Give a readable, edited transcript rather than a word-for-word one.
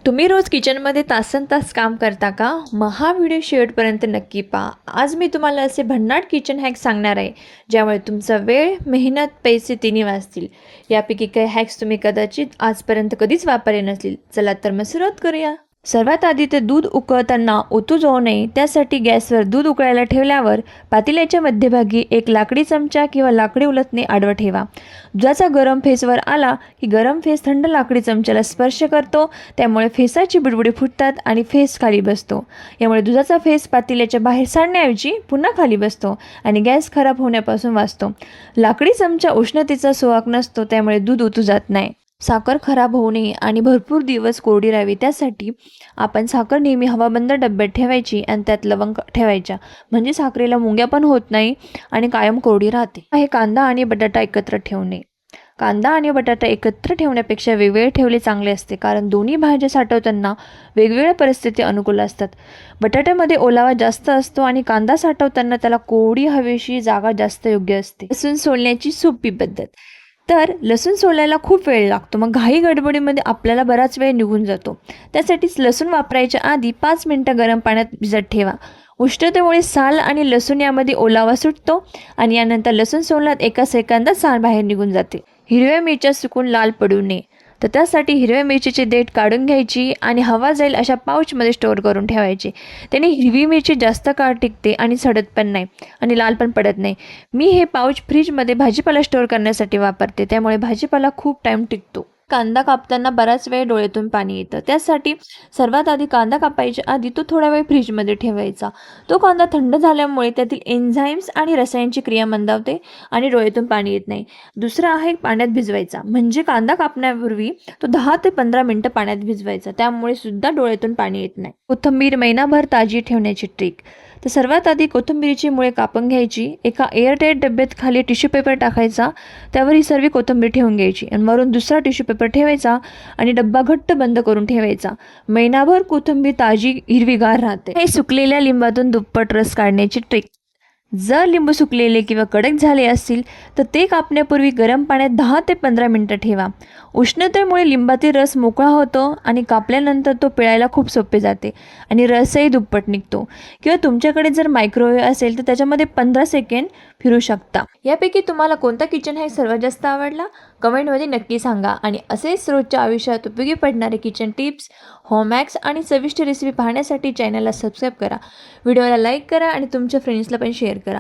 तुम्ही रोज किचनमध्ये तासनतास काम करता का? मग हा व्हिडिओ शेवटपर्यंत नक्की पहा. आज मी तुम्हाला असे भन्नाट किचन हॅक्स सांगणार आहे, ज्यामुळे तुमचा वेळ, मेहनत, पैसे तिन्ही वाचतील. यापैकी काही हॅक्स तुम्ही कदाचित आजपर्यंत कधीच वापरले नसतील. चला तर मग सुरुवात करूया. सर्वात आधी ते दूध उकळताना ओतू जाऊ नये, त्यासाठी गॅसवर दूध उकळायला ठेवल्यावर पातेल्याच्या मध्यभागी एक लाकडी चमचा किंवा लाकडी उलथणे आडवं ठेवा. दुधाचा गरम फेसवर आला की गरम फेस थंड लाकडी चमच्याला स्पर्श करतो, त्यामुळे फेसाची बुडबुडी फुटतात आणि फेस खाली बसतो. यामुळे दुधाचा फेस पातेल्याच्या बाहेर सांडण्याऐवजी पुन्हा खाली बसतो आणि गॅस खराब होण्यापासून वाचतो. लाकडी चमचा उष्णतेचा सुवाहक नसतो, त्यामुळे दूध ओतू जात नाही. साखर खराब होऊ नये आणि भरपूर दिवस कोरडी राहावी, त्यासाठी आपण साखर नेहमी हवाबंद डब्यात ठेवायची आणि त्यात लवंग ठेवायच्या, म्हणजे साखरेला मुंग्या पण होत नाही आणि कायम कोरडी राहते. हे कांदा आणि बटाटा एकत्र ठेवणे. कांदा आणि बटाटा एकत्र ठेवण्यापेक्षा वेगवेगळे ठेवले चांगले असते, कारण दोन्ही भाज्या साठवताना वेगवेगळ्या परिस्थिती अनुकूल असतात. बटाट्यामध्ये ओलावा जास्त असतो आणि कांदा साठवताना त्याला कोरडी हवेशी जागा जास्त योग्य असते. लसूण सोलण्याची सोपी पद्धत. तर लसूण सोलायला खूप वेळ लागतो, मग घाई गडबडीमध्ये आपल्याला बराच वेळ निघून जातो. त्यासाठीच लसूण वापरायच्या आधी 5 मिनटं गरम पाण्यात भिजत ठेवा. उष्णतेमुळे साल आणि लसूण यामध्ये ओलावा सुटतो आणि यानंतर लसूण सोलण्यात एका सेकंदात साल बाहेर निघून जाते. हिरव्या मिरच्या सुकून लाल पडू नये, तर त्यासाठी हिरव्या मिरचीची देठ काढून घ्यायची आणि हवा जाईल अशा पाऊचमध्ये स्टोअर करून ठेवायची. त्याने हिरवी मिरची जास्त काळ टिकते आणि सडत पण नाही आणि लाल पण पडत नाही. मी हे पाऊच फ्रीजमध्ये भाजीपाला स्टोअर करण्यासाठी वापरते, त्यामुळे भाजीपाला खूप टाईम टिकतो. कांदा कापताना बराच वेळ डोळ्यातून पाणी येतं, त्यासाठी सर्वात आधी कांदा कापायच्या आधी तो थोडा वेळ फ्रीजमध्ये ठेवायचा. तो कांदा थंड झाल्यामुळे त्यातील एन्झाईम्स आणि रसायनची क्रिया मंदावते आणि डोळ्यातून पाणी येत नाही. दुसरा आहे पाण्यात भिजवायचा, म्हणजे कांदा कापण्यापूर्वी तो 10 ते 15 मिनटं पाण्यात भिजवायचा, त्यामुळे सुद्धा डोळ्यातून पाणी येत नाही. कोथिंबीर महिनाभर ताजी ठेवण्याची ट्रिक. तर सर्वात आधी कोथिंबीरीची मुळे कापून घ्यायची. एका एअरटाईट डब्यात खाली टिश्यू पेपर टाकायचा, त्यावर ही सर्व कोथिंबीर ठेवून घ्यायची आणि वरून दुसरा टिश्यू पेपर ठेवायचा आणि डब्बा घट्ट बंद करून ठेवायचा. महिनाभर कोथिंबीर ताजी हिरवीगार राहते. हे सुकलेल्या लिंबातून दुप्पट रस काढण्याची ट्रिक. जर लिंबू सुकलेले किंवा कडक झाले असतील तर ते कापण्यापूर्वी गरम पाण्यात 10 ते 15 मिनटं ठेवा. उष्णतेमुळे लिंबातील रस मोकळा होतो आणि कापल्यानंतर तो पिळायला खूप सोपे जाते आणि रसही दुप्पट निघतो. किंवा तुमच्याकडे जर मायक्रोवेव्ह असेल तर त्याच्यामध्ये 15 सेकंड फिरू शकता. यापैकी तुम्हाला कोणता किचन हॅक सर्वात जास्त आवडला? कमेंटमध्ये नक्की सांगा. आणि असेच रोजच्या आयुष्यात उपयोगी पडणारे किचन टिप्स, होम हॅक्स आणि चविष्ट रेसिपी पाहण्यासाठी चॅनलला सबस्क्राईब करा. व्हिडिओला लाईक करा आणि तुमच्या फ्रेंड्सला पण शेअर करा.